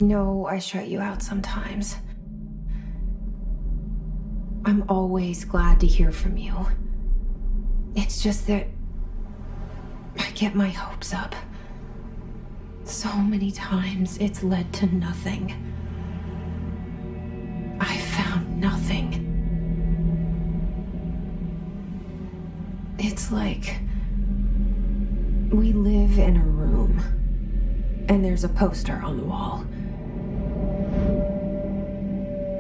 know I shut you out sometimes. I'm always glad to hear from you. It's just that I get my hopes up. So many times it's led to nothing. I found nothing. It's like we live in a room, and there's a poster on the wall.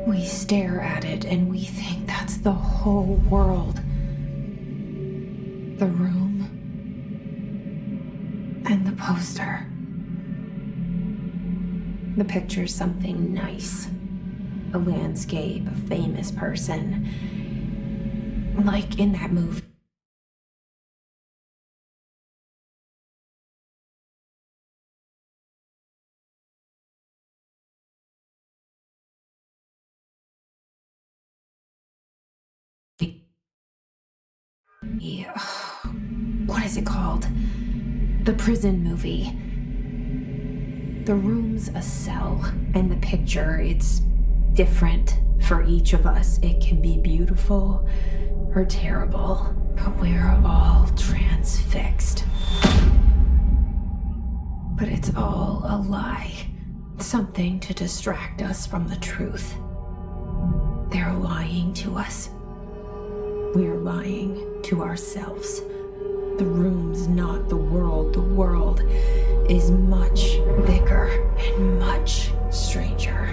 We stare at it and we think that's the whole world. The room and the poster. The picture's something nice. A landscape, a famous person. Like in that movie. Yeah. What is it called? The prison movie. The room's a cell, and the picture, it's different for each of us. It can be beautiful or terrible, but we're all transfixed. But it's all a lie. Something to distract us from the truth. They're lying to us. We're lying to ourselves. The room's not the world. The world is much bigger and much stranger.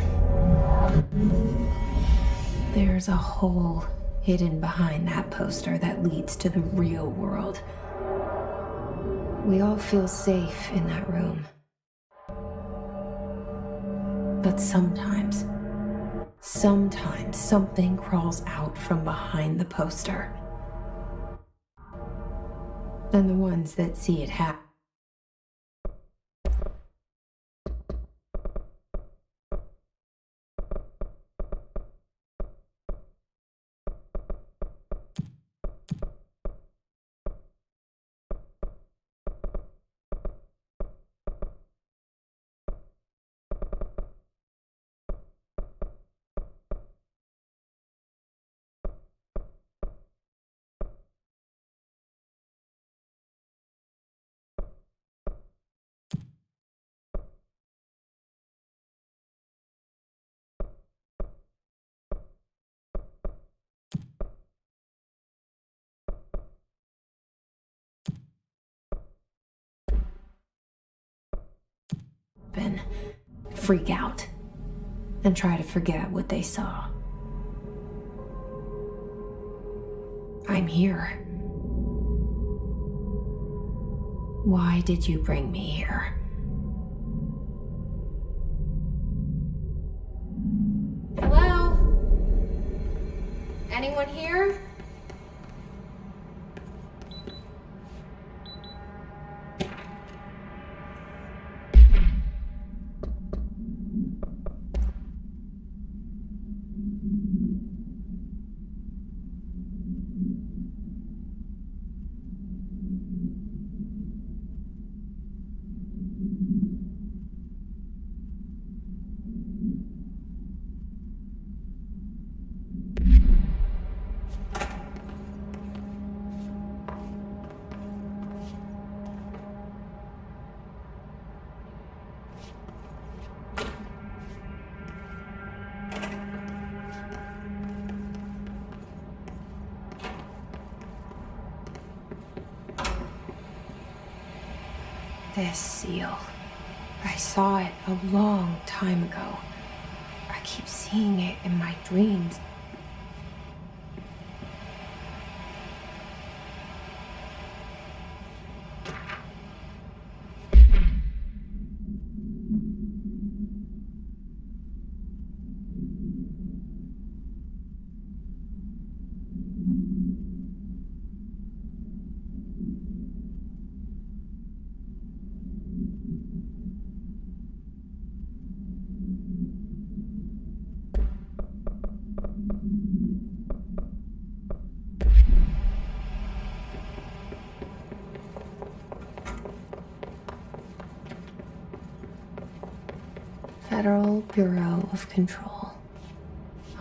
There's a hole hidden behind that poster that leads to the real world. We all feel safe in that room. But sometimes something crawls out from behind the poster. And the ones that see it happen freak out and try to forget what they saw. I'm here. Why did you bring me here? Hello? Anyone here? This seal. I saw it a long time ago. I keep seeing it in my dreams. Federal Bureau of Control.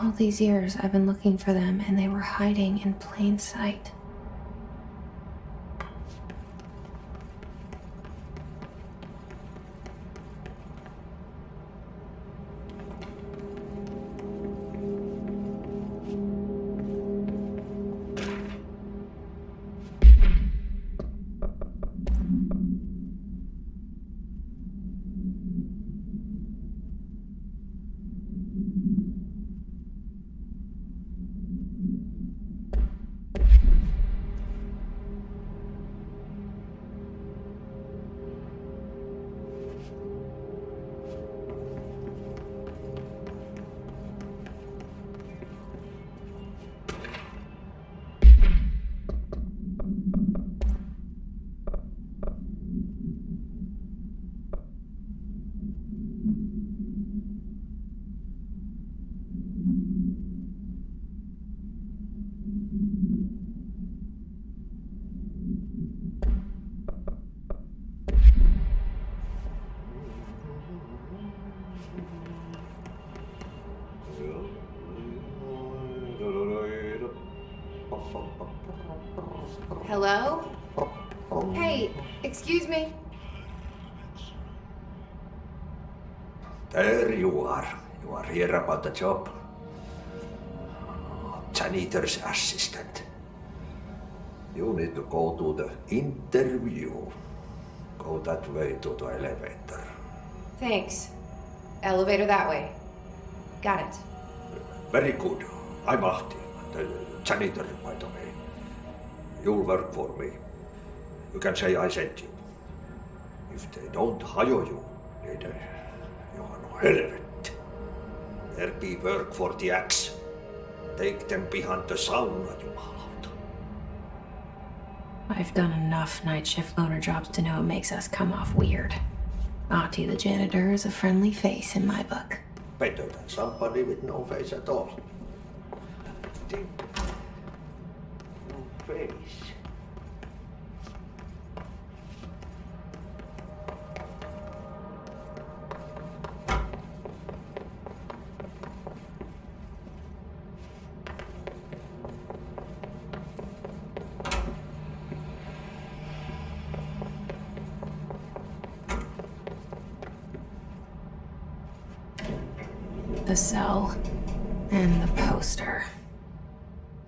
All these years I've been looking for them, and they were hiding in plain sight. Hello? Hey, excuse me. There you are. You are here about the job. Janitor's assistant. You need to go to the interview. Go that way to the elevator. Thanks. Elevator that way. Got it. Very good. I'm Ahti, the janitor, by the way. You'll work for me. You can say I sent you. If they don't hire you, then you are no helvet. There be work for the axe. Take them behind the sauna, jumalauta. I've done enough night shift loner jobs to know it makes us come off weird. Ahti the janitor is a friendly face in my book. Better than somebody with no face at all. Think. No face. The cell and the poster.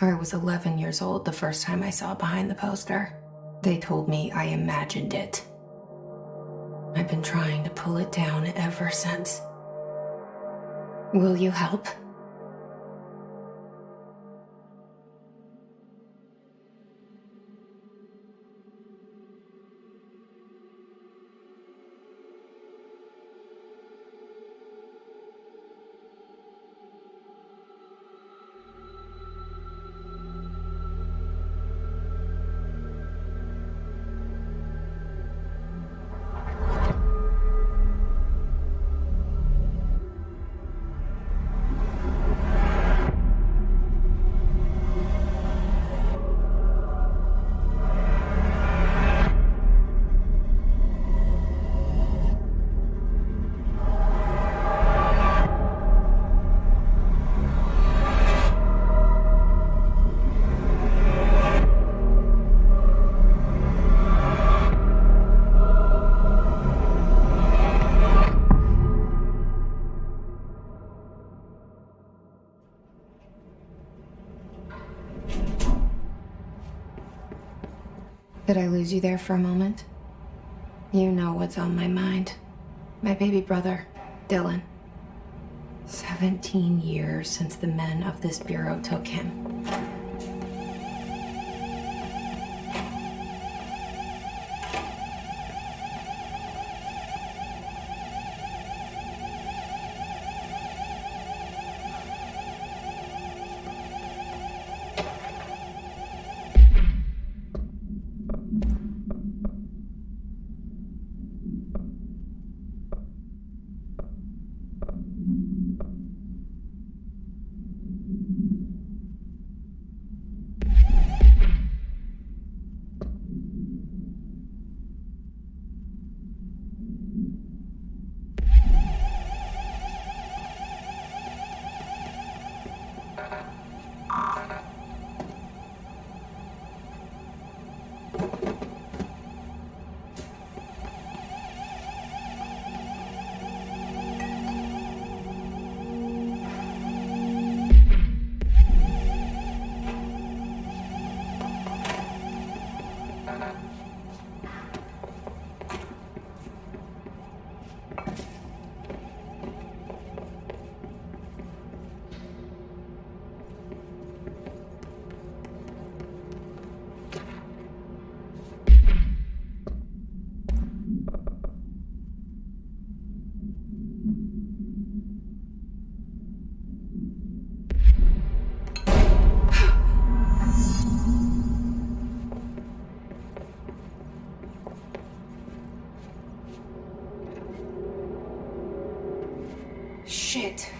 I was 11 years old the first time I saw behind the poster. They told me I imagined it. I've been trying to pull it down ever since. Will you help? Did I lose you there for a moment? You know what's on my mind. My baby brother, Dylan. 17 years since the men of this bureau took him. Shit.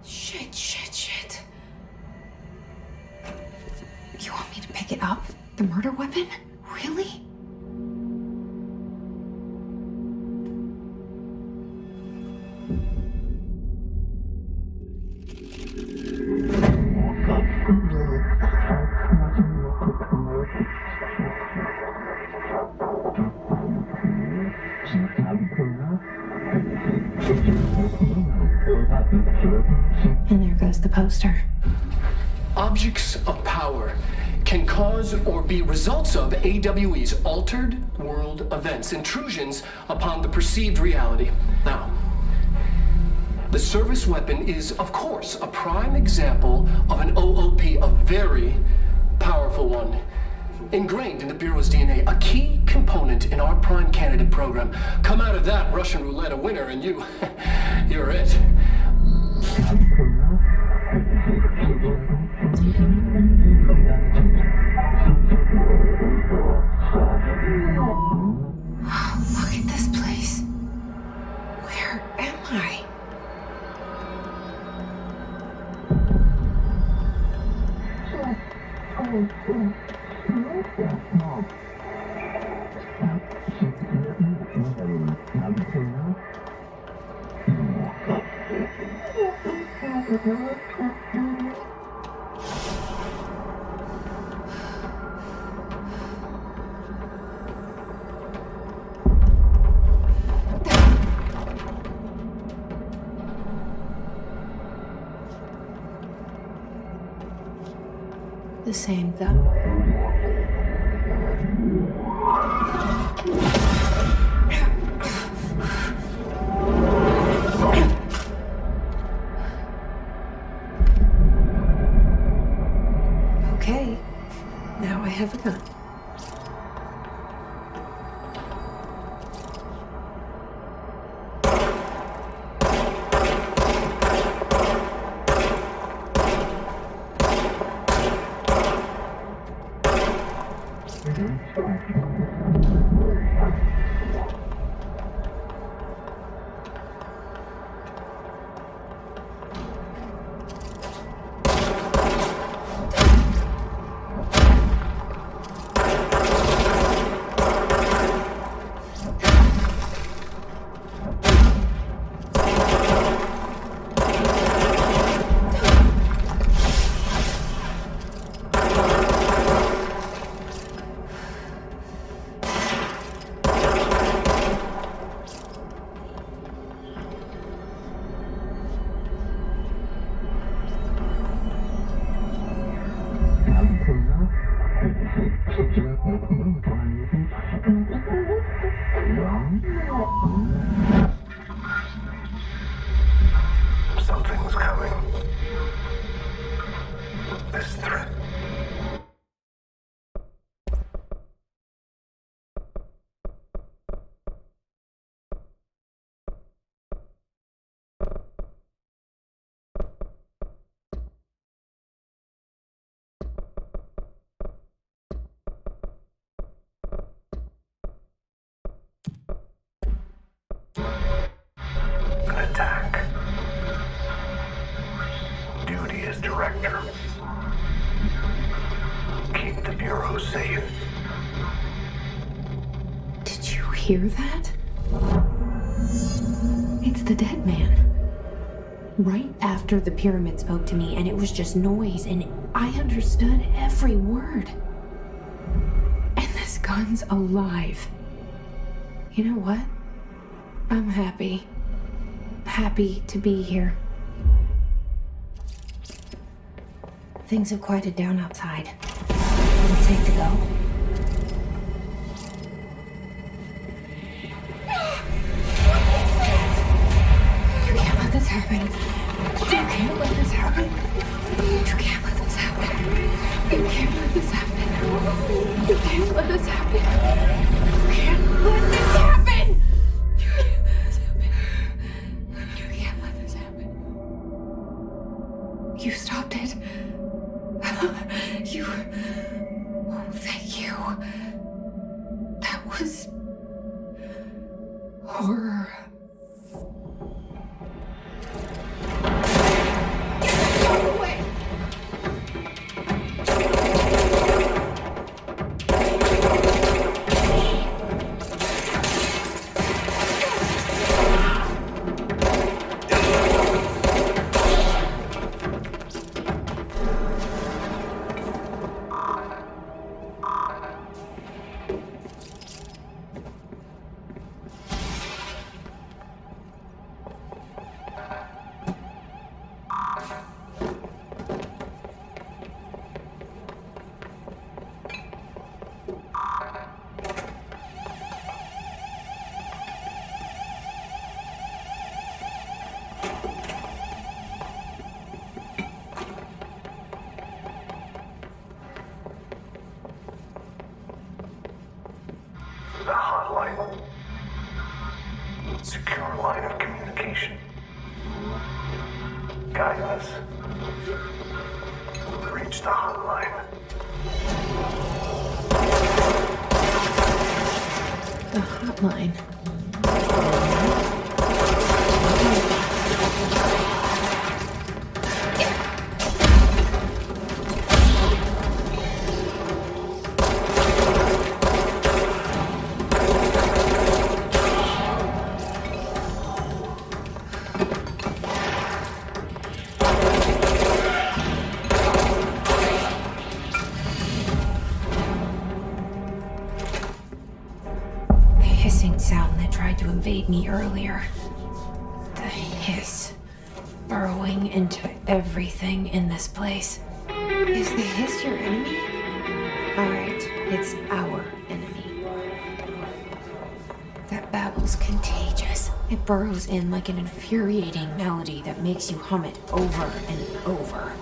Shit. You want me to pick it up? The murder weapon? Really? And there goes the poster. Objects of power can cause or be results of AWE's altered world events, intrusions upon the perceived reality. Now, the service weapon is, of course, a prime example of an OOP, a very powerful one. Ingrained in the Bureau's DNA, a key component in our prime candidate program. Come out of that Russian roulette a winner and you're it. Look at this place. Where am I? The same though. Okay, now I have a gun. Something's coming. This threat. An attack. Duty as director. Keep the Bureau safe. Did you hear that? It's the dead man. Right after the pyramid spoke to me, and it was just noise, and I understood every word. And this gun's alive. You know what? I'm happy. Happy to be here. Things have quieted down outside. Let's take the go. You can't let this happen. You can't let this happen. You can't let this happen. You can't let this happen. You can't let this happen. You can't let this happen. You can't let this happen. You stopped it. You... Oh, thank you. That was... horror. secure line of communication. Guide us. Reach the hotline. The hotline. Sound that tried to invade me earlier. The hiss burrowing into everything in this place. Is the hiss your enemy? Alright, it's our enemy. That babble's contagious. It burrows in like an infuriating melody that makes you hum it over and over.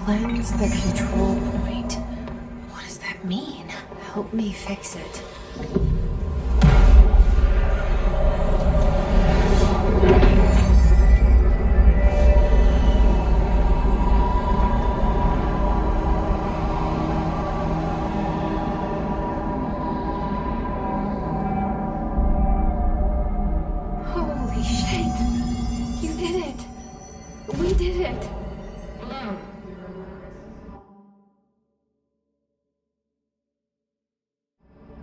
Cleanse the control point. What does that mean? Help me fix it. Holy shit! You did it! We did it! Hello.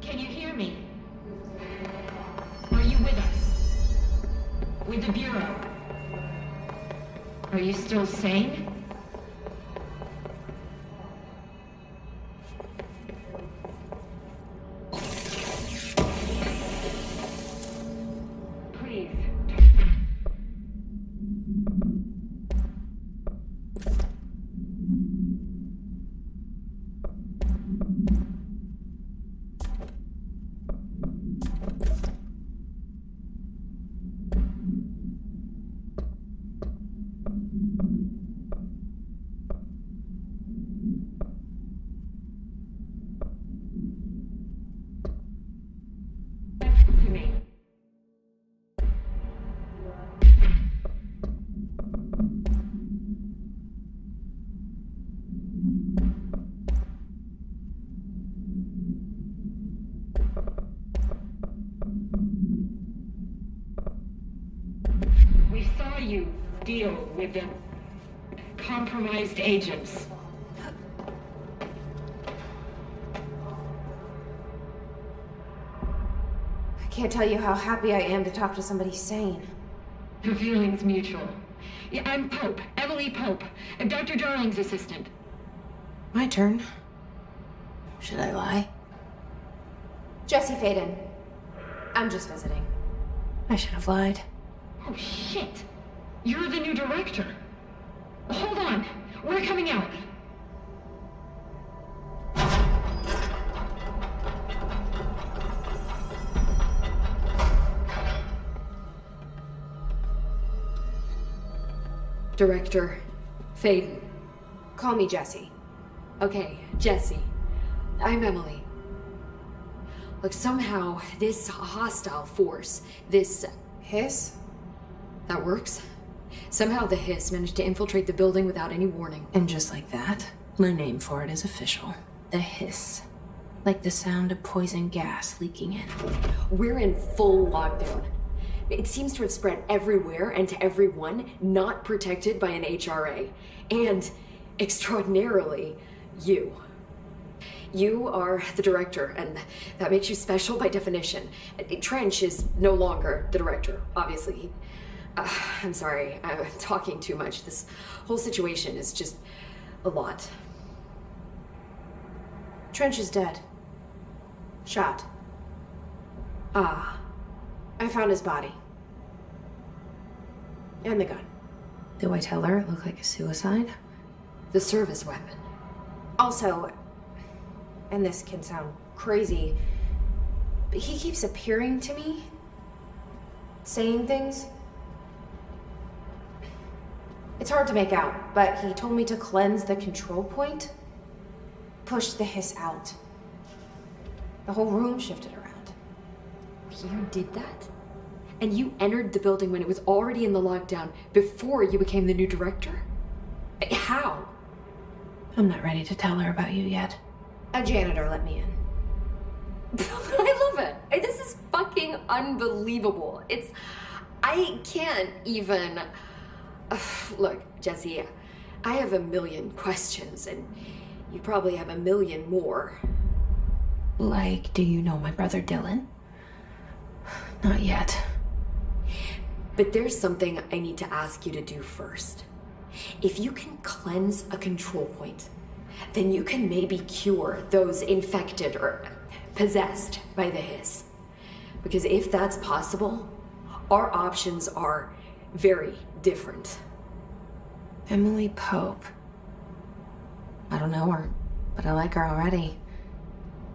Can you hear me? Are you with us? With the Bureau? Are you still sane? Please. To me. We saw you deal with the compromised agents. I can't tell you how happy I am to talk to somebody sane. The feeling's mutual. Yeah, I'm Pope, Emily Pope, Dr. Darling's assistant. My turn. Should I lie? Jesse Faden. I'm just visiting. I should have lied. Oh, shit. You're the new director. Hold on. We're coming out. Director Faden. Call me Jesse. Okay, Jesse. I'm Emily. Look, somehow this hostile force, this hiss, that works. Somehow the hiss managed to infiltrate the building without any warning. And just like that, my name for it is official. The hiss. Like the sound of poison gas leaking in. We're in full lockdown. It seems to have spread everywhere and to everyone not protected by an HRA. And extraordinarily you. You are the director, and that makes you special by definition. Trench is no longer the director, obviously. I'm sorry, I'm talking too much. This whole situation is just a lot. Trench is dead. Shot. Ah. I found his body. And the gun. Do I tell her it looked like a suicide? The service weapon. Also, and this can sound crazy, but he keeps appearing to me, saying things. It's hard to make out, but he told me to cleanse the control point, push the hiss out. The whole room shifted around. You did that? And you entered the building when it was already in the lockdown before you became the new director? How? I'm not ready to tell her about you yet. A janitor let me in. I love it. This is fucking unbelievable. I can't even... Look, Jesse, I have a million questions, and you probably have a million more. Like, do you know my brother Dylan? Not yet. But there's something I need to ask you to do first. If you can cleanse a control point, then you can maybe cure those infected or possessed by the hiss. Because if that's possible, our options are very different. Emily Pope. I don't know her, but I like her already.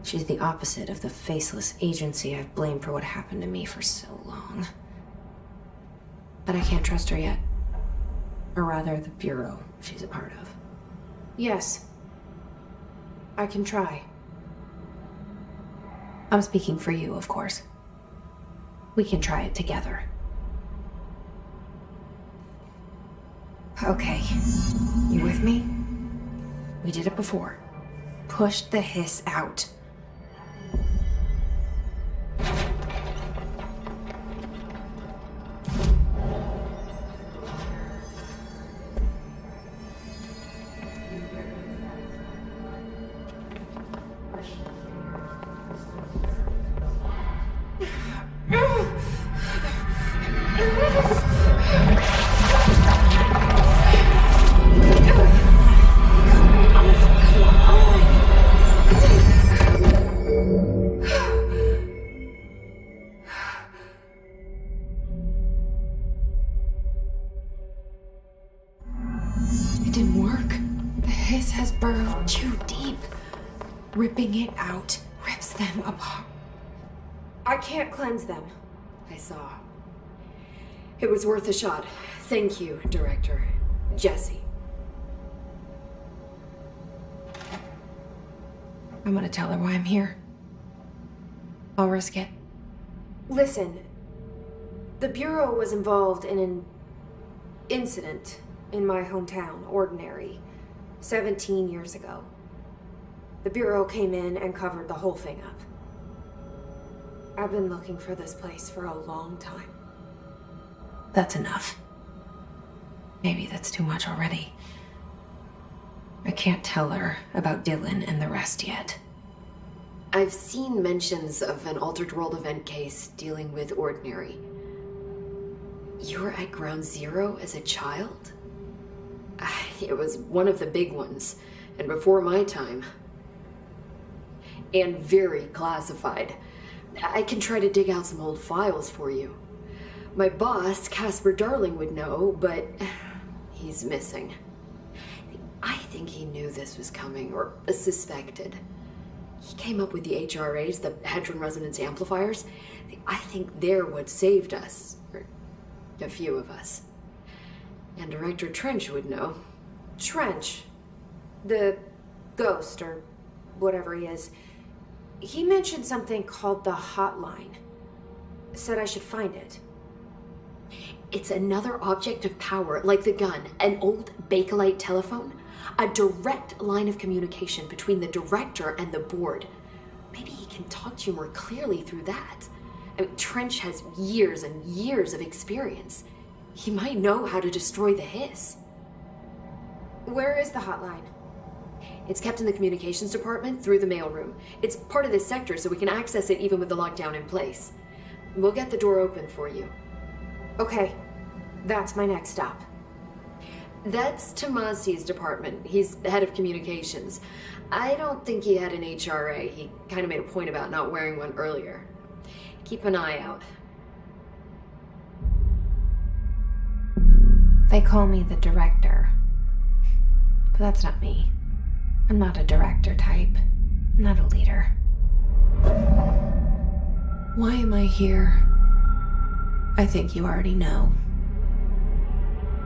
She's the opposite of the faceless agency I've blamed for what happened to me for so long. But I can't trust her yet. Or rather, the Bureau she's a part of. Yes. I can try. I'm speaking for you, of course. We can try it together. Okay. You with me? We did it before. Pushed the hiss out. Ripping it out rips them apart. I can't cleanse them. I saw. It was worth a shot. Thank you, Director. Jesse. I'm gonna tell her why I'm here. I'll risk it. Listen, the Bureau was involved in an incident in my hometown, Ordinary, 17 years ago. The Bureau came in and covered the whole thing up. I've been looking for this place for a long time. That's enough. Maybe that's too much already. I can't tell her about Dylan and the rest yet. I've seen mentions of an Altered World event case dealing with Ordinary. You were at Ground Zero as a child? It was one of the big ones, and before my time. And very classified. I can try to dig out some old files for you. My boss, Casper Darling, would know, but he's missing. I think he knew this was coming, or suspected. He came up with the HRS, the Hadron Resonance Amplifiers. I think they're what saved us, or a few of us. And Director Trench would know. Trench? The ghost, or whatever he is. He mentioned something called the hotline. Said I should find it. It's another object of power, like the gun, an old Bakelite telephone. A direct line of communication between the director and the board. Maybe he can talk to you more clearly through that. Trench has years and years of experience. He might know how to destroy the hiss. Where is the hotline? It's kept in the communications department through the mailroom. It's part of this sector, so we can access it even with the lockdown in place. We'll get the door open for you. Okay, that's my next stop. That's Tomasi's department. He's the head of communications. I don't think he had an HRA. He kind of made a point about not wearing one earlier. Keep an eye out. They call me the director. But that's not me. I'm not a director type. I'm not a leader. Why am I here? I think you already know.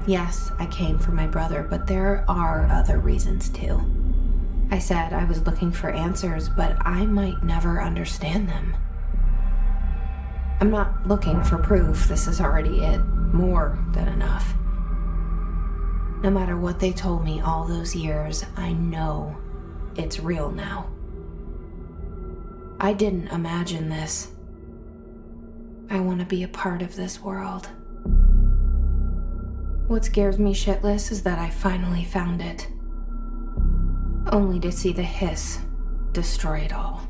Yes, I came for my brother, but there are other reasons too. I said I was looking for answers, but I might never understand them. I'm not looking for proof. This is already it. More than enough. No matter what they told me all those years, I know it's real now. I didn't imagine this. I want to be a part of this world. What scares me shitless is that I finally found it. Only to see the hiss destroy it all.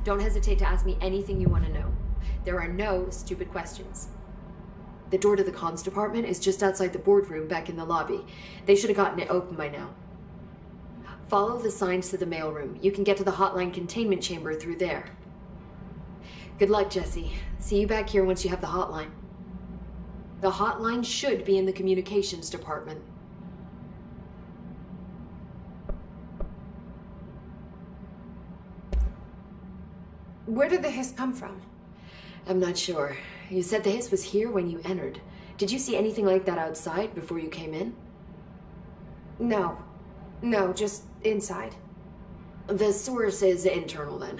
Don't hesitate to ask me anything you want to know. There are no stupid questions. The door to the comms department is just outside the boardroom back in the lobby. They should have gotten it open by now. Follow the signs to the mailroom. You can get to the hotline containment chamber through there. Good luck, Jesse. See you back here once you have the hotline. The hotline should be in the communications department. Where did the hiss come from? I'm not sure. You said the hiss was here when you entered. Did you see anything like that outside before you came in? No, just inside. The source is internal then.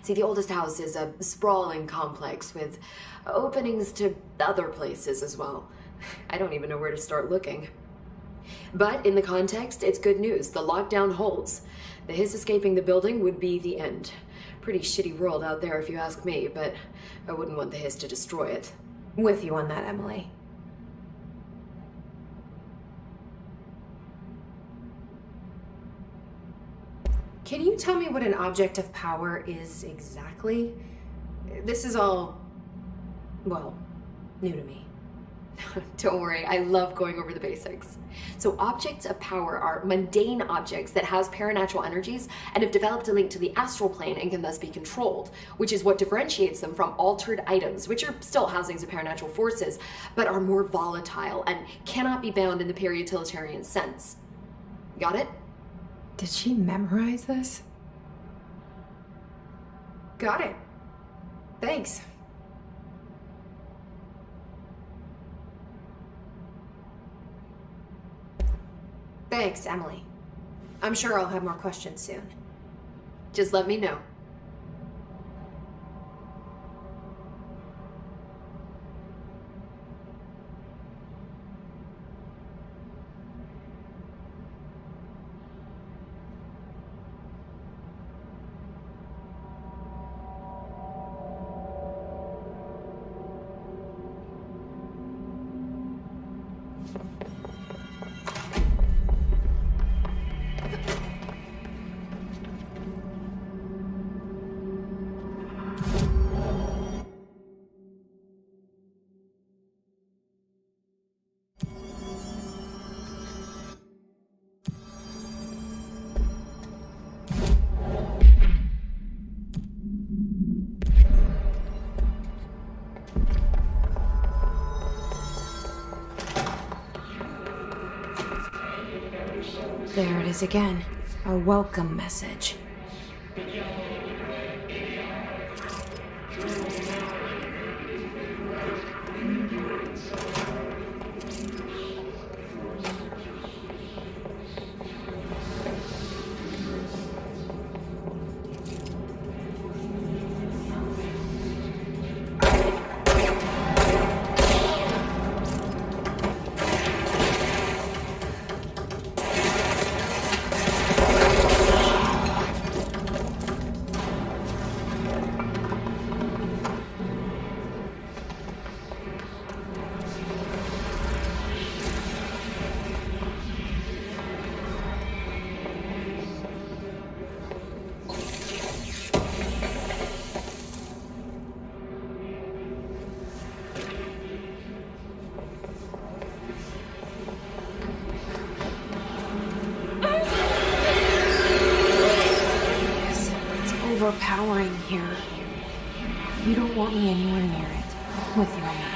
See, the oldest house is a sprawling complex with openings to other places as well. I don't even know where to start looking. But in the context, it's good news. The lockdown holds. The hiss escaping the building would be the end. Pretty shitty world out there if you ask me, but I wouldn't want the hiss to destroy it. With you on that, Emily. Can you tell me what an object of power is exactly? This is all, well, new to me. Don't worry, I love going over the basics. So objects of power are mundane objects that house paranatural energies and have developed a link to the astral plane and can thus be controlled, which is what differentiates them from altered items, which are still housings of paranatural forces, but are more volatile and cannot be bound in the peri-utilitarian sense. Got it? Did she memorize this? Got it. Thanks. Thanks, Emily. I'm sure I'll have more questions soon. Just let me know. There it is again. A welcome message. overpowering here. You don't want me anywhere near it. With you on that.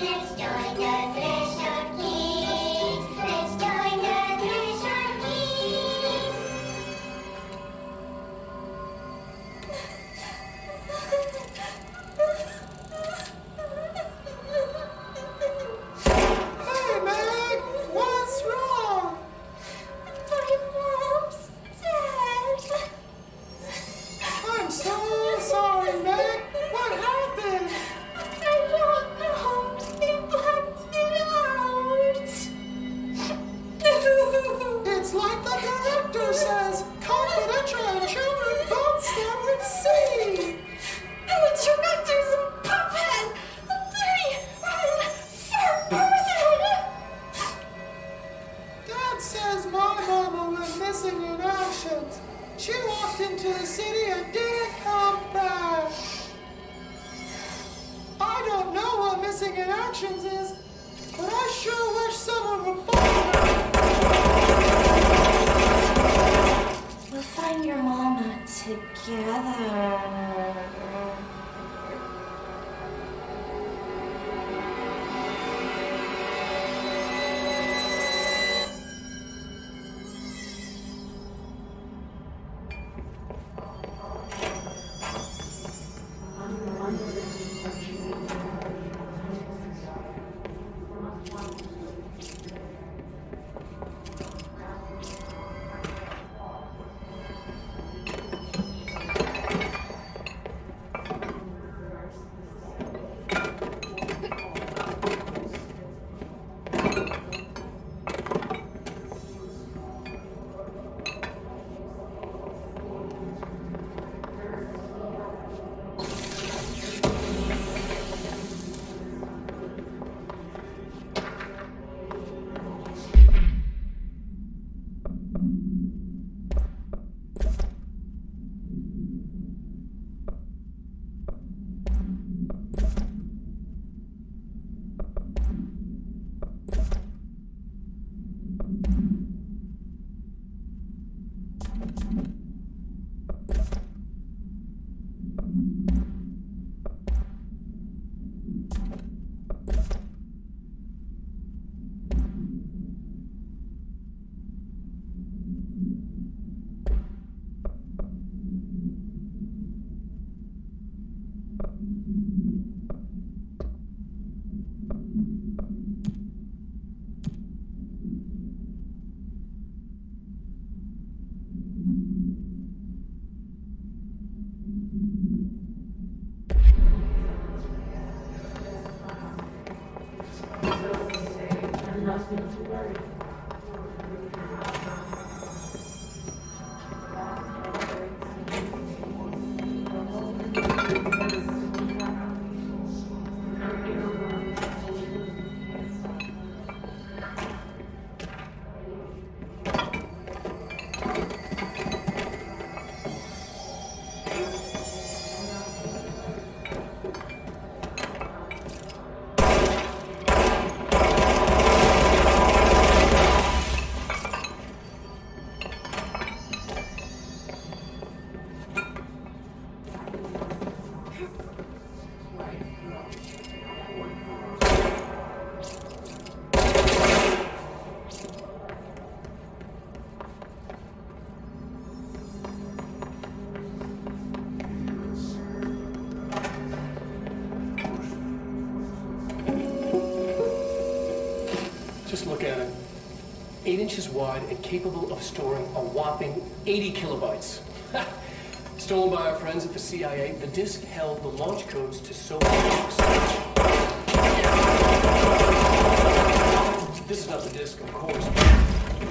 Let's instructions is, but I sure wish someone would follow them. We'll find your mama together. Just look at it. 8 inches wide and capable of storing a whopping 80 kilobytes. Stolen by our friends at the CIA, the disk held the launch codes to Soviet books. This is not the disk, of course.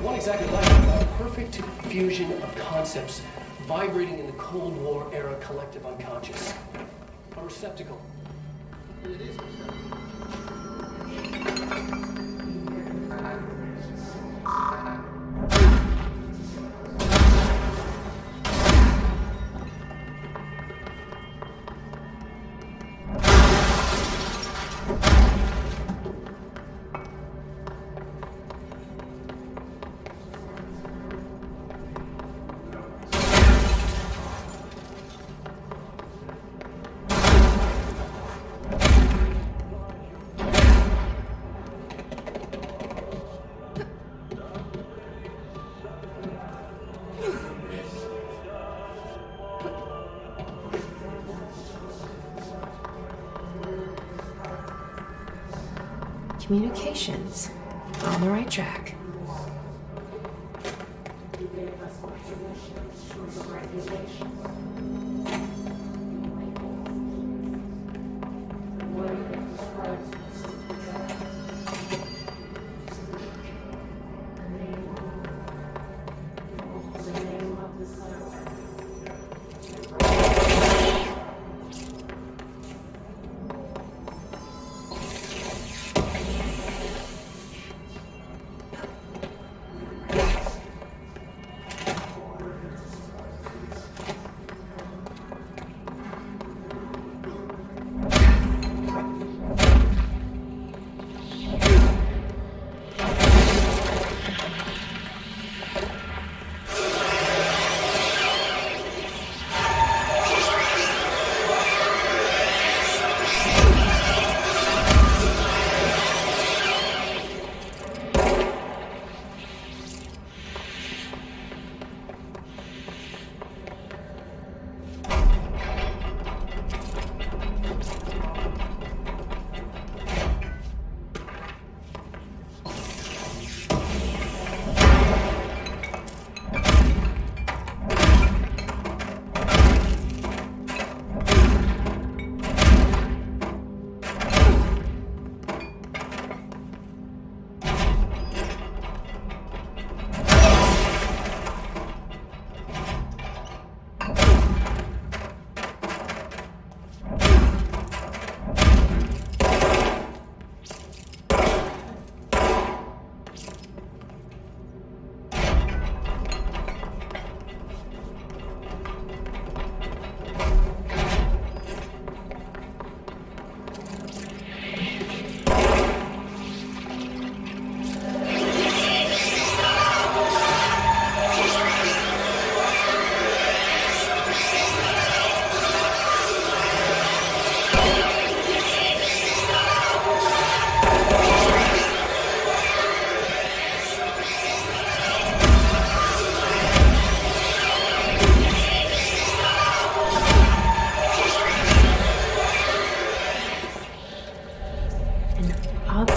One exactly like it, a perfect fusion of concepts vibrating in the Cold War era collective unconscious. A receptacle. It is a receptacle. Communications. On the right track.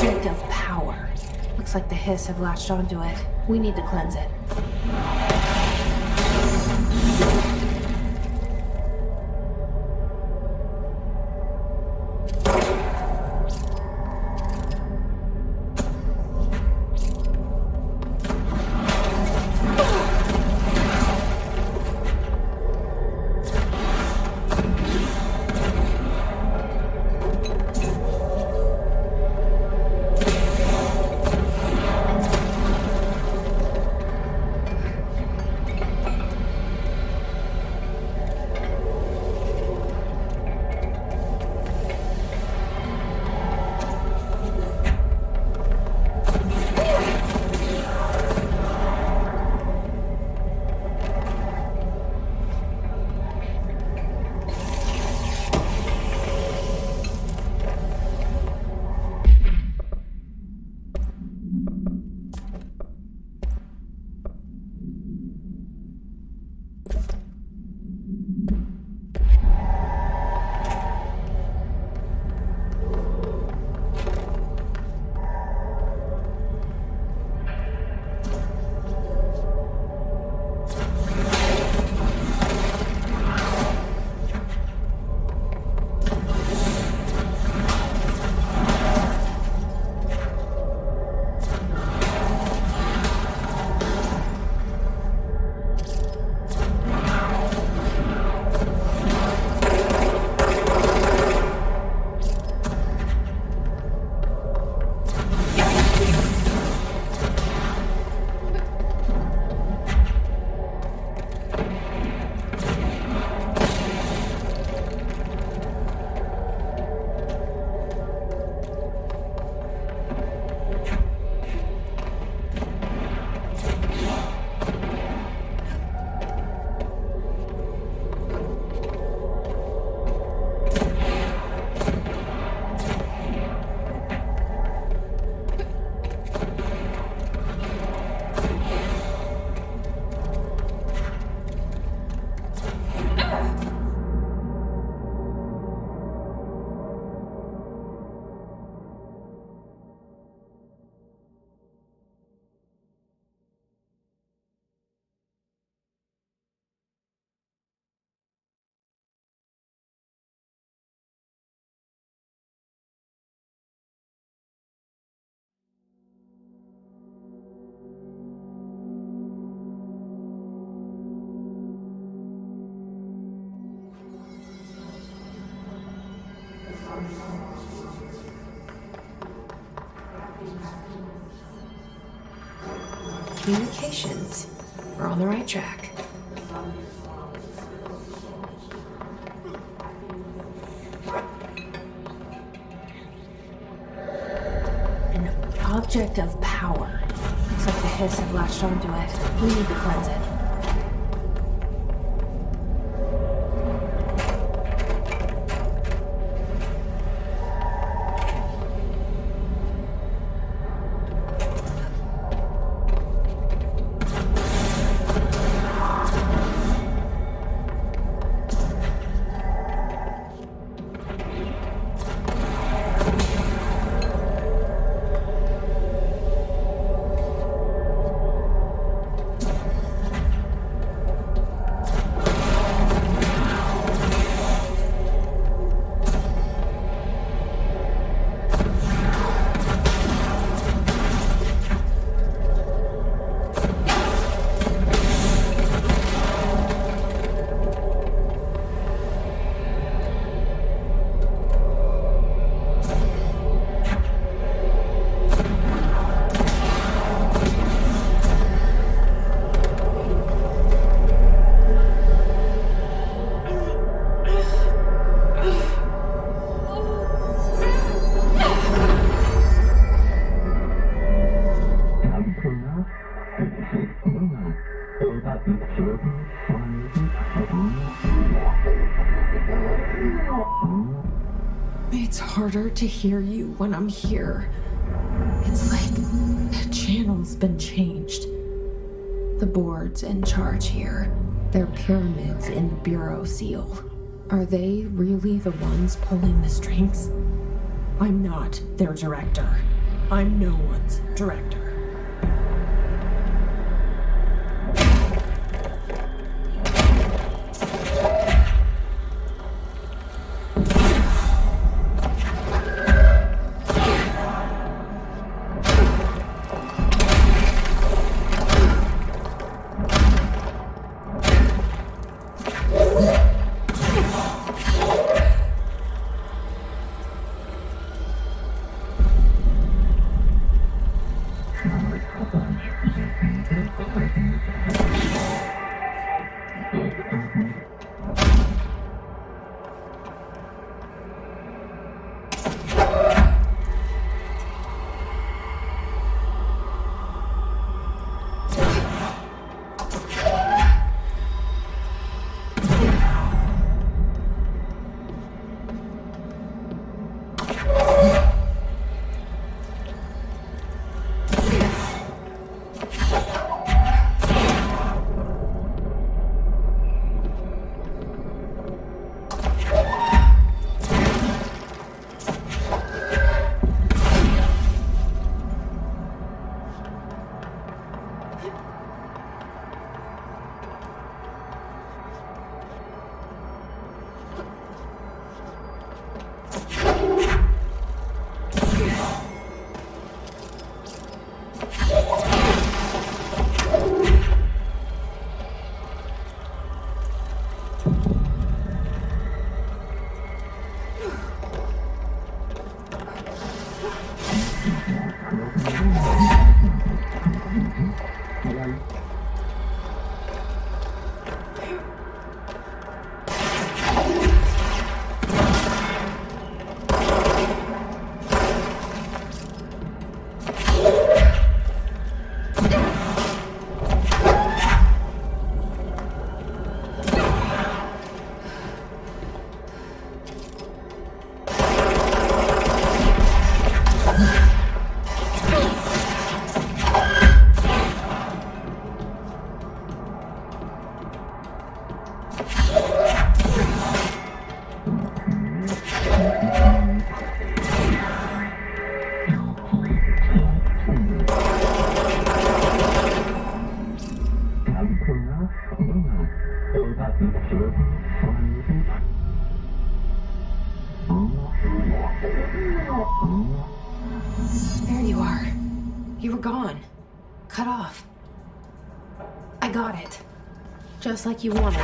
object of power. Looks like the Hiss have latched onto it. We need to cleanse it. Communications. We're on the right track. An object of power. Looks like the Hiss have latched onto it. We need to cleanse it. It's harder to hear you when I'm here. It's like the channel's been changed. The board's in charge here. They're pyramids in Bureau seal. Are they really the ones pulling the strings? I'm not their director. I'm no one's director. There you are. You were gone. Cut off. I got it. Just like you wanted.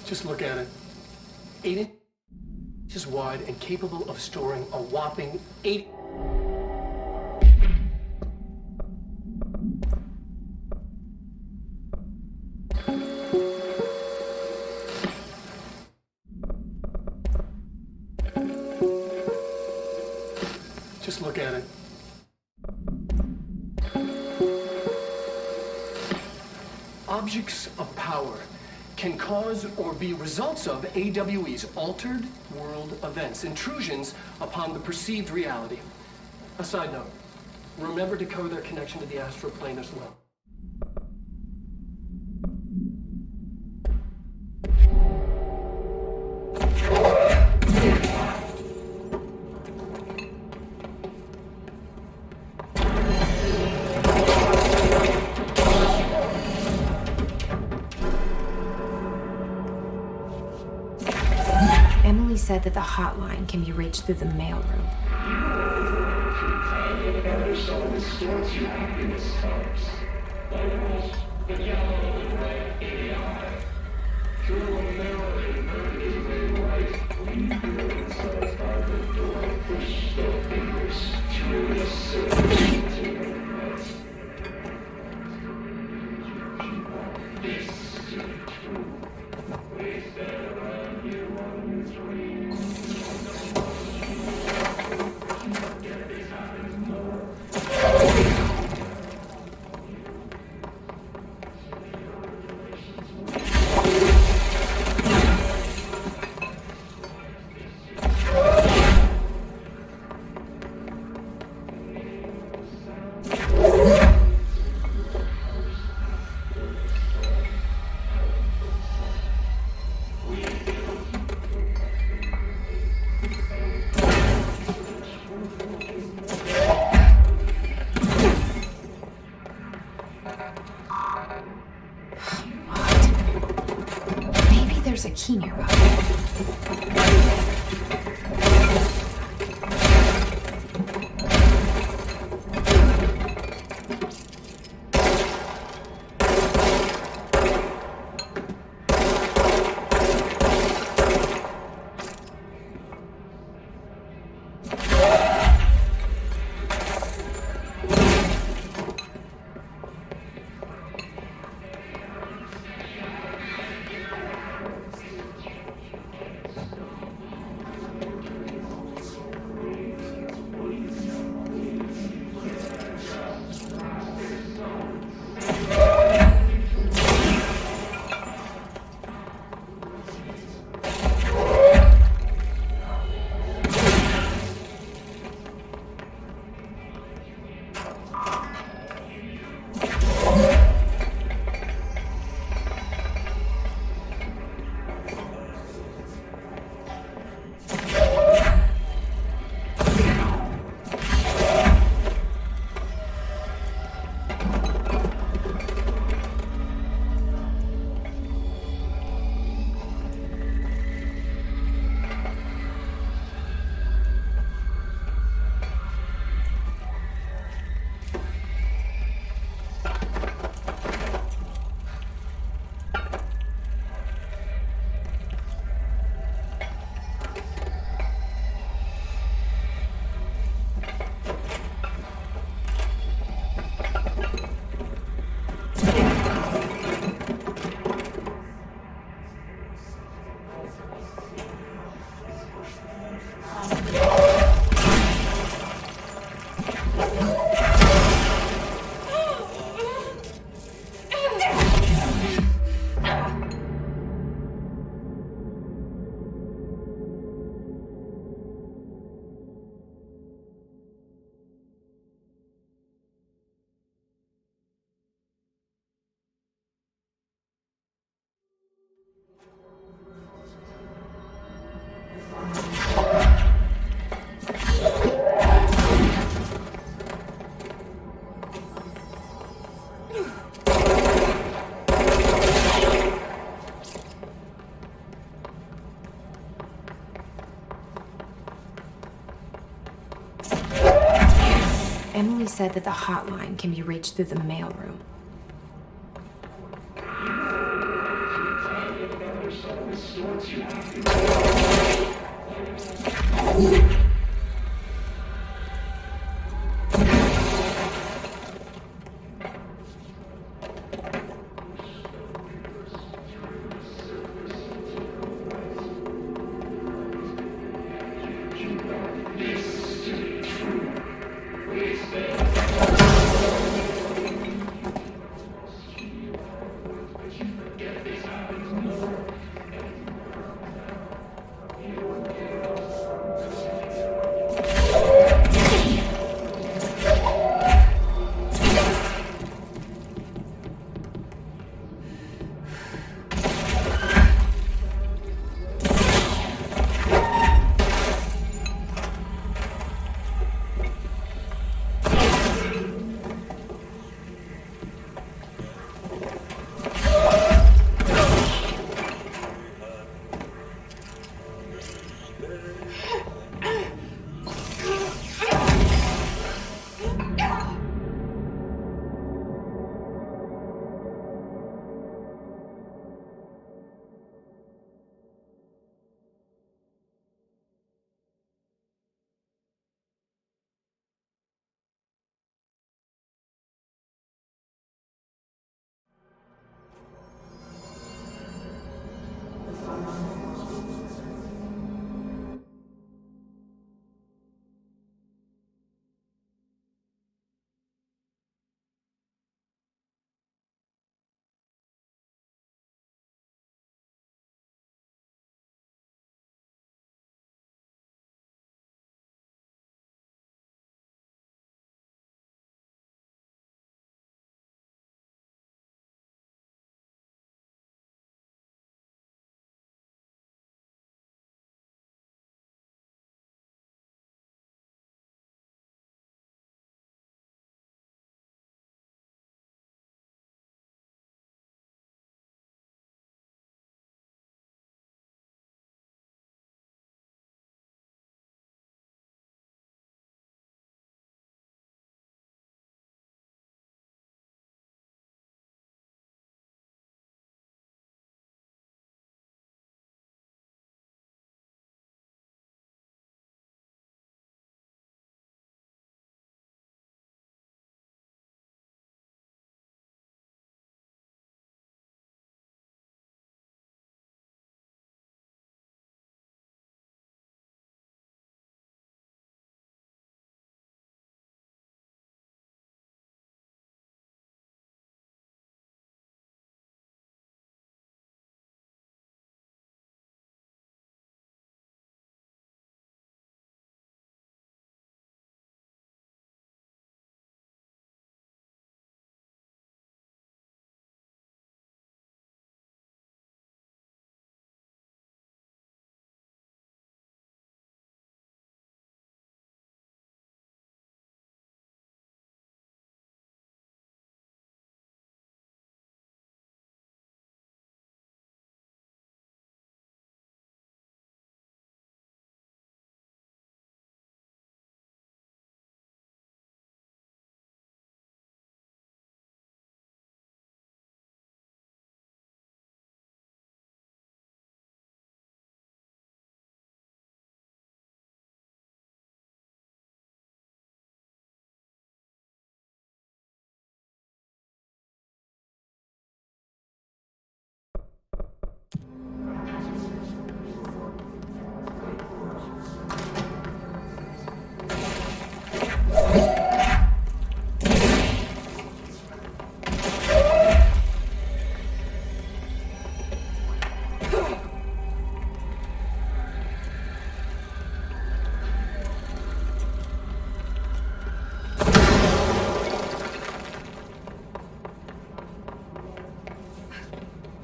Just look at it. 8 inches wide and capable of storing a whopping 8. Just look at it. Objects of power can cause or be results of AWE's altered world events, intrusions upon the perceived reality. A side note, remember to cover their connection to the astral plane as well. Emily said that the hotline can be reached through the mailroom. There's a key nearby. Emily said that the hotline can be reached through the mailroom.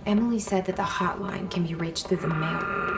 Emily said that the hotline can be reached through the mail room.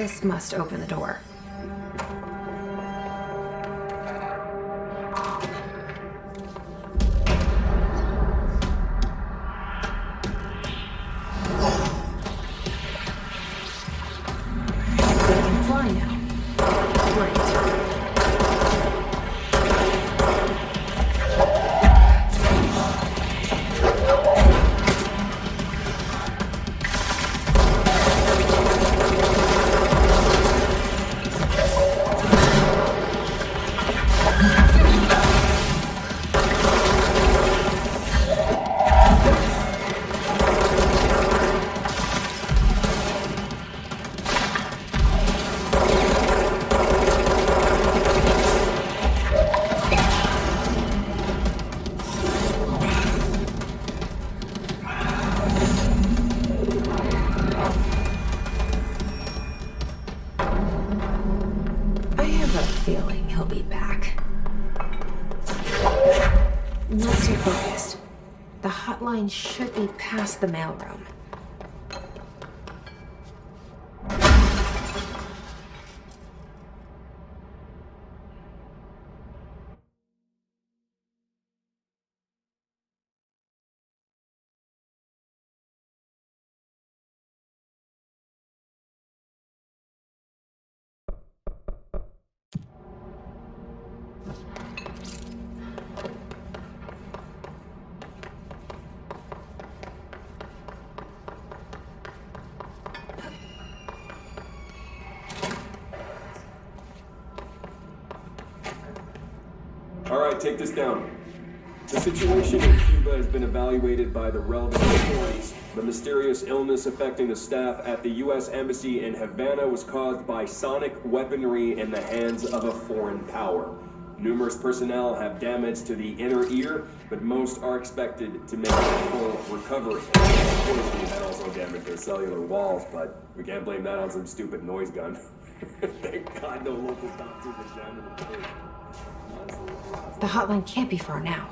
This must open the door. They can fly now. Great. I have a feeling he'll be back. Let's stay focused. The hotline should be past the mailroom. All right, take this down. The situation in Cuba has been evaluated by the relevant authorities. The mysterious illness affecting the staff at the U.S. Embassy in Havana was caused by sonic weaponry in the hands of a foreign power. Numerous personnel have damage to the inner ear, but most are expected to make a full recovery. Of course, we had also damaged their cellular walls, but we can't blame that on some stupid noise gun. Thank God no local doctors examined the case. The hotline can't be far now.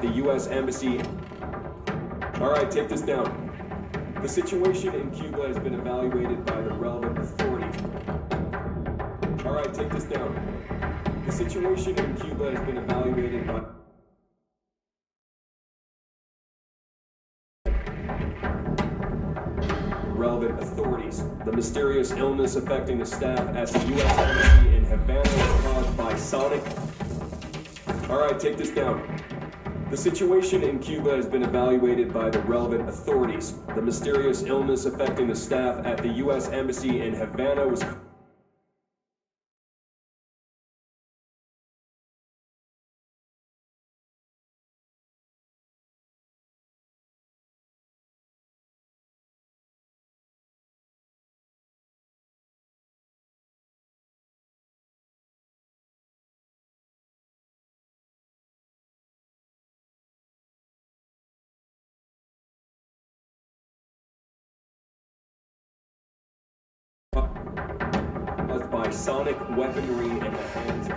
the U.S. Embassy. All right, take this down. The situation in Cuba has been evaluated by the relevant authorities. All right, take this down. The situation in Cuba has been evaluated by relevant authorities. The mysterious illness affecting the staff at the U.S. Embassy in Havana was caused by sonic... All right, take this down. The situation in Cuba has been evaluated by the relevant authorities. The mysterious illness affecting the staff at the U.S. Embassy in Havana was... caused by sonic weaponry in the hands of...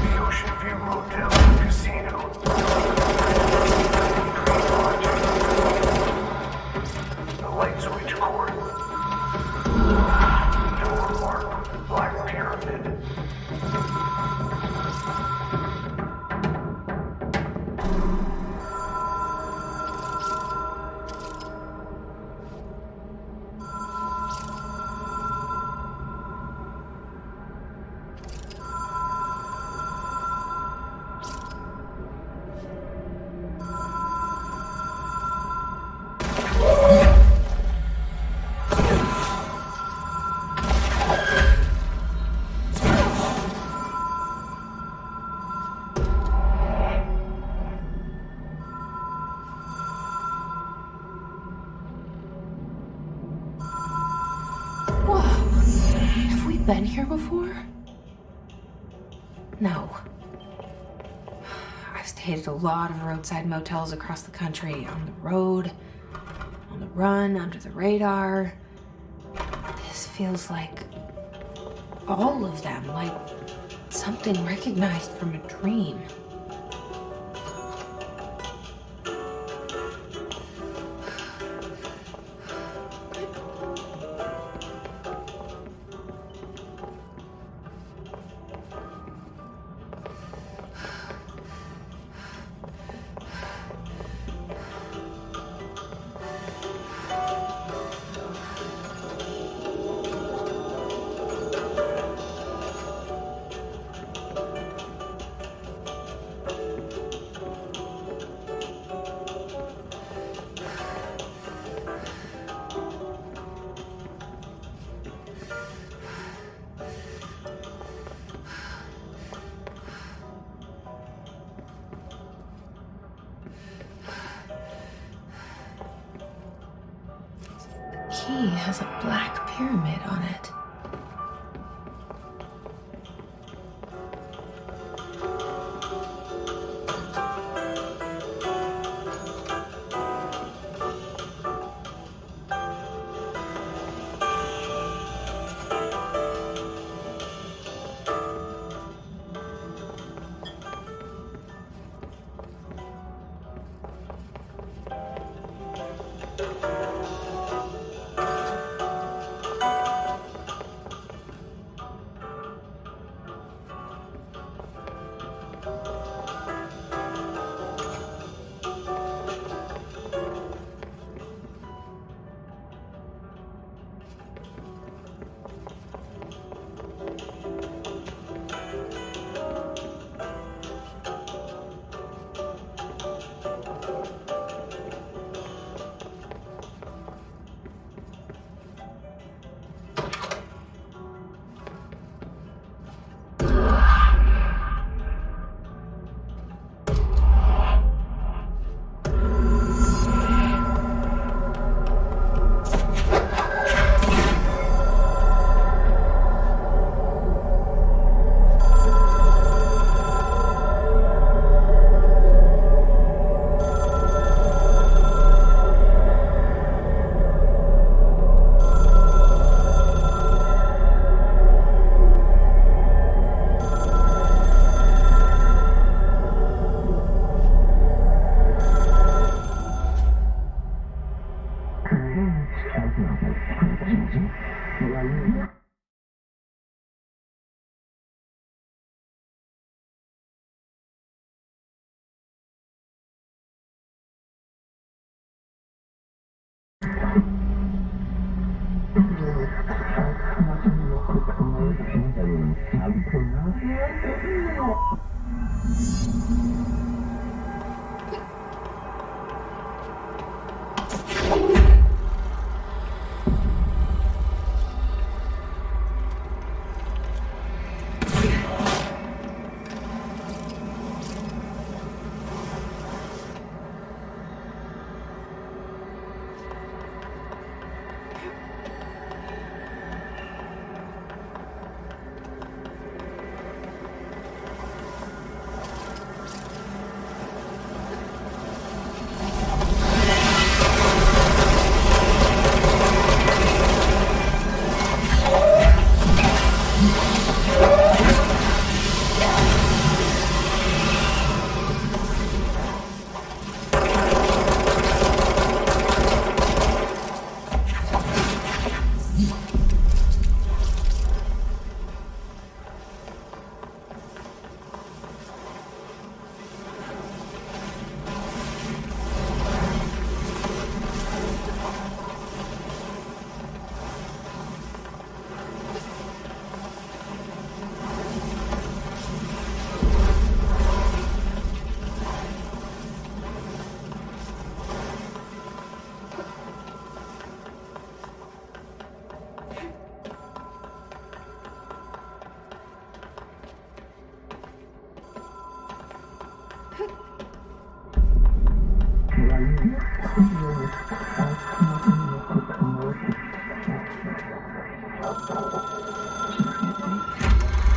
The Ocean View Motel and Casino. The light switch cord. Door marked with black pyramid. Whoa. Have we been here before? No. I've stayed at a lot of roadside motels across the country, on the road, on the run, under the radar. This feels like all of them, like something recognized from a dream. Key has a black pyramid on it.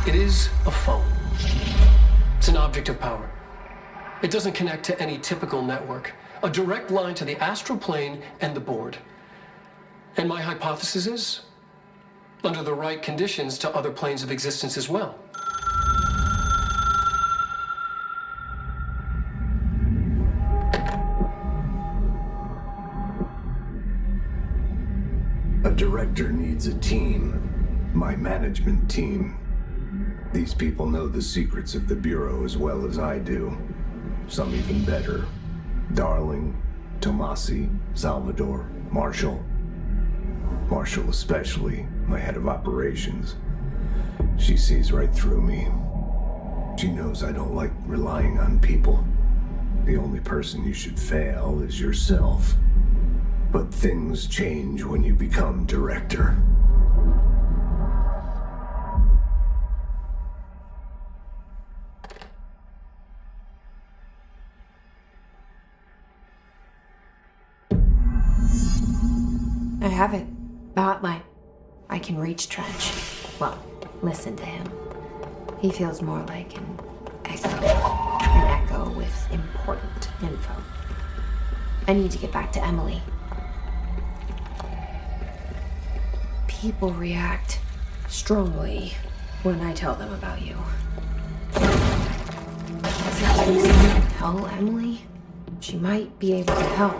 It is a phone. It's an object of power. It doesn't connect to any typical network. A direct line to the astral plane and the board. And my hypothesis is, under the right conditions, to other planes of existence as well. A director needs a team. My management team. These people know the secrets of the Bureau as well as I do. Some even better. Darling, Tomasi, Salvador, Marshall. Marshall especially, my head of operations. She sees right through me. She knows I don't like relying on people. The only person you should fail is yourself. But things change when you become director. I have it. The hotline. I can reach Trench. Well, listen to him. He feels more like an echo. An echo with important info. I need to get back to Emily. People react strongly when I tell them about you. Is it too soon to tell Emily? She might be able to help.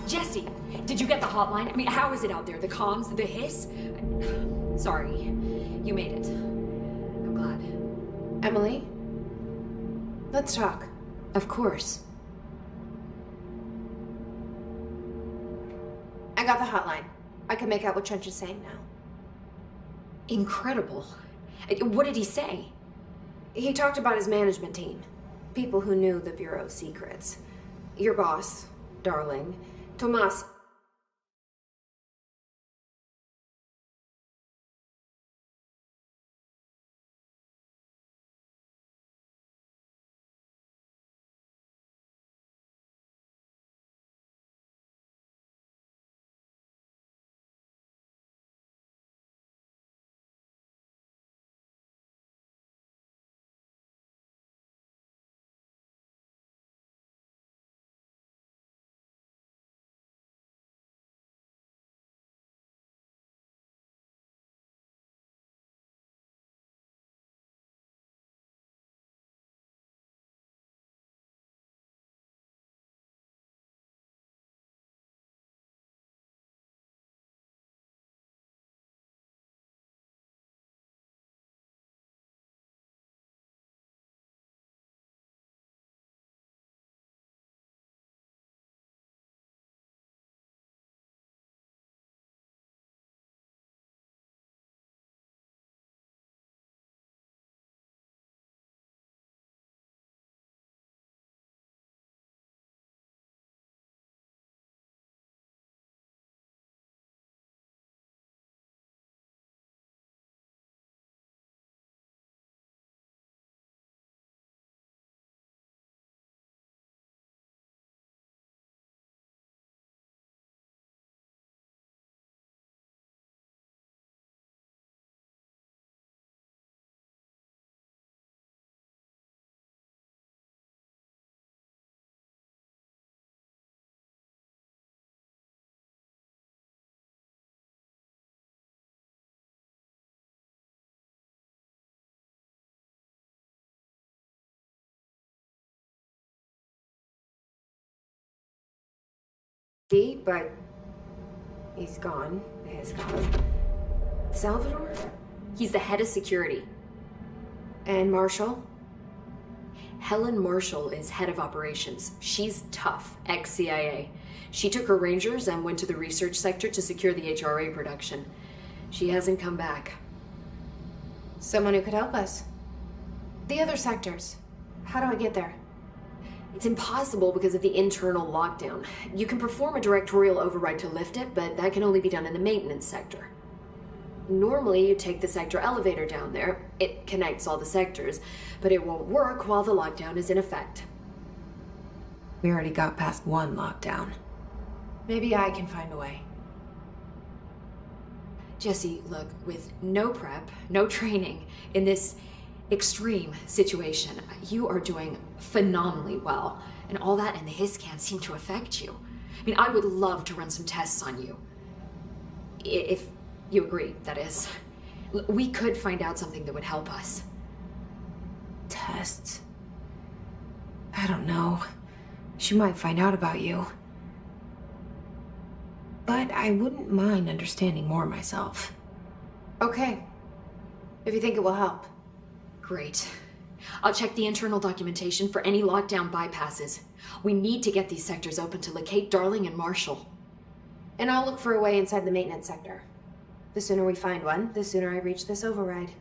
Jesse, did you get the hotline? I mean, how is it out there? The comms, the hiss? Sorry, you made it. I'm glad. Emily? Let's talk. Of course. I got the hotline. I can make out what Trench is saying now. Incredible. What did he say? He talked about his management team. People who knew the Bureau's secrets. Your boss, Darling, Tomas. But he's gone. He's gone. Salvador? He's the head of security. And Marshall? Helen Marshall is head of operations. She's tough, ex-CIA. She took her Rangers and went to the research sector to secure the HRA production. She hasn't come back. Someone who could help us. The other sectors. How do I get there? It's impossible because of the internal lockdown. You can perform a directorial override to lift it, but that can only be done in the maintenance sector. Normally, you take the sector elevator down there. It connects all the sectors, but it won't work while the lockdown is in effect. We already got past one lockdown. Maybe I can find a way. Jesse, look, with no prep, no training, in this extreme situation. You are doing phenomenally well, and all that and the hiss can't seem to affect you. I mean, I would love to run some tests on you. If you agree, that is. We could find out something that would help us. Tests? I don't know. She might find out about you. But I wouldn't mind understanding more myself. Okay. If you think it will help. Great. I'll check the internal documentation for any lockdown bypasses. We need to get these sectors open to locate Darling and Marshall. And I'll look for a way inside the maintenance sector. The sooner we find one, the sooner I reach this override.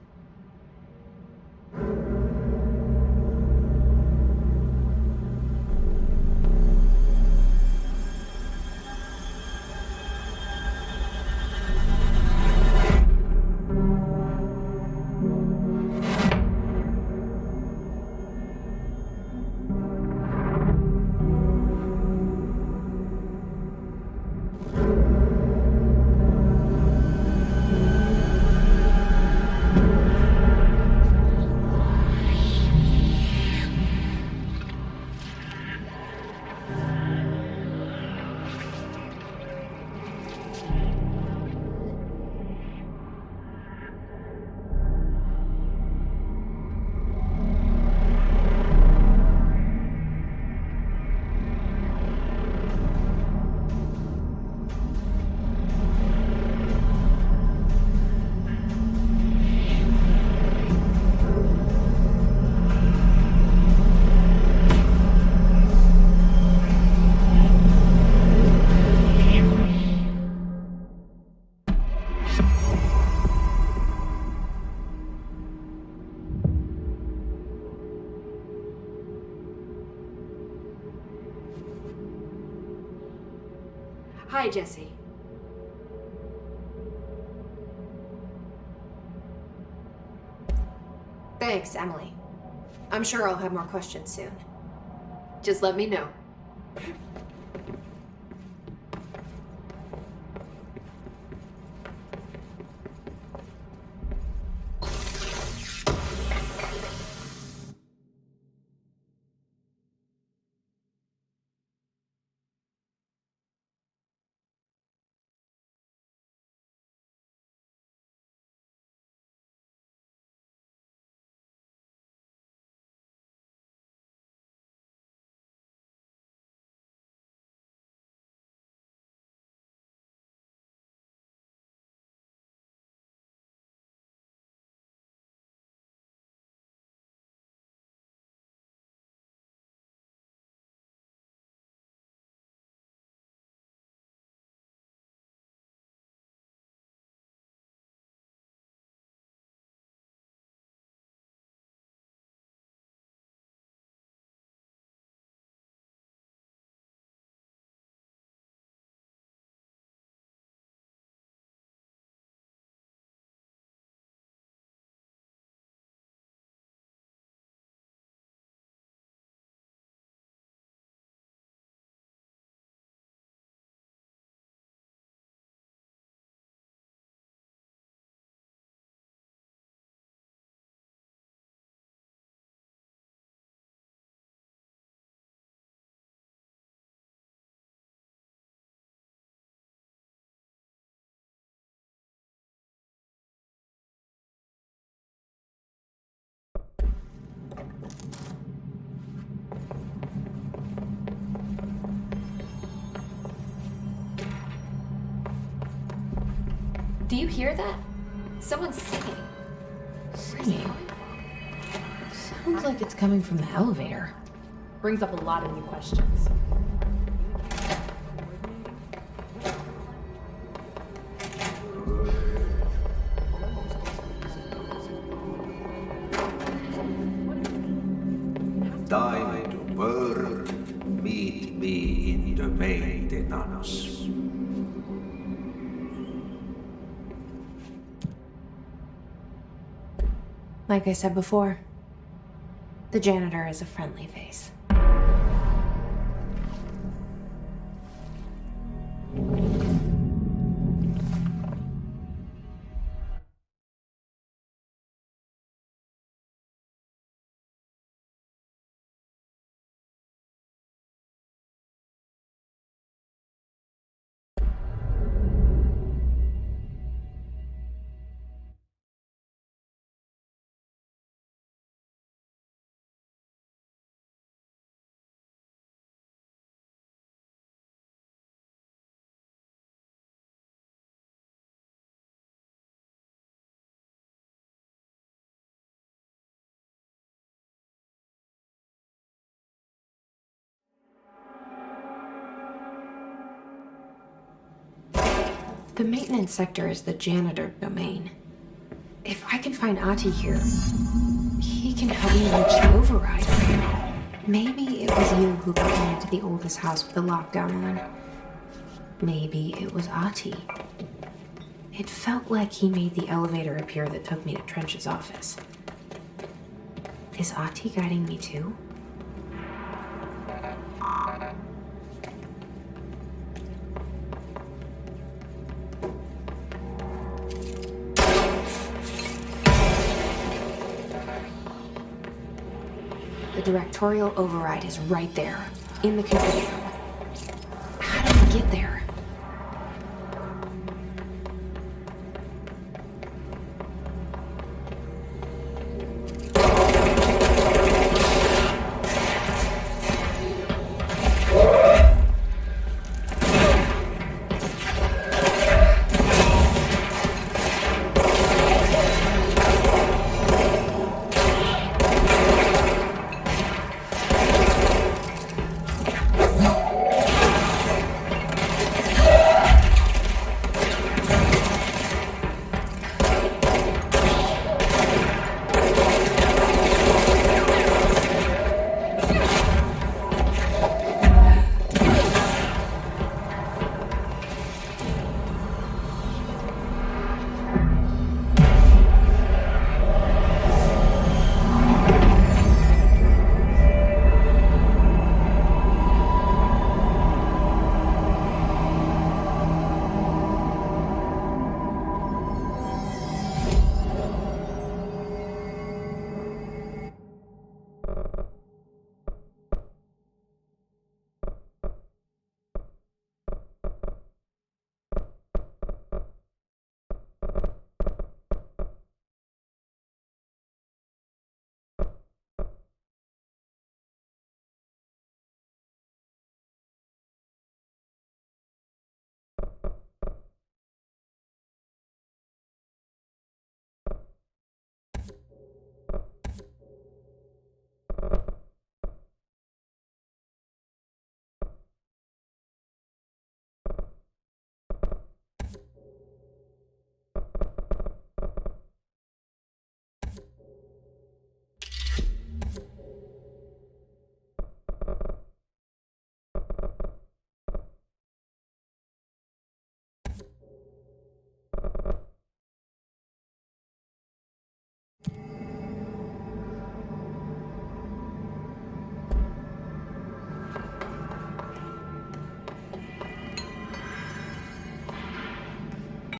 Hi, Jesse. Thanks, Emily. I'm sure I'll have more questions soon. Just let me know. Do you hear that? Someone's singing. Singing? Sounds like it's coming from the elevator. Brings up a lot of new questions. Time to burn. Meet me in the maintenance. Like I said before, the janitor is a friendly face. The maintenance sector is the janitor domain. If I can find Ahti here, he can help me reach the override. Maybe it was you who got me into the oldest house with the lockdown on. Maybe it was Ahti. It felt like he made the elevator appear that took me to Trench's office. Is Ahti guiding me too? The directorial override is right there, in the computer room. How do we get there?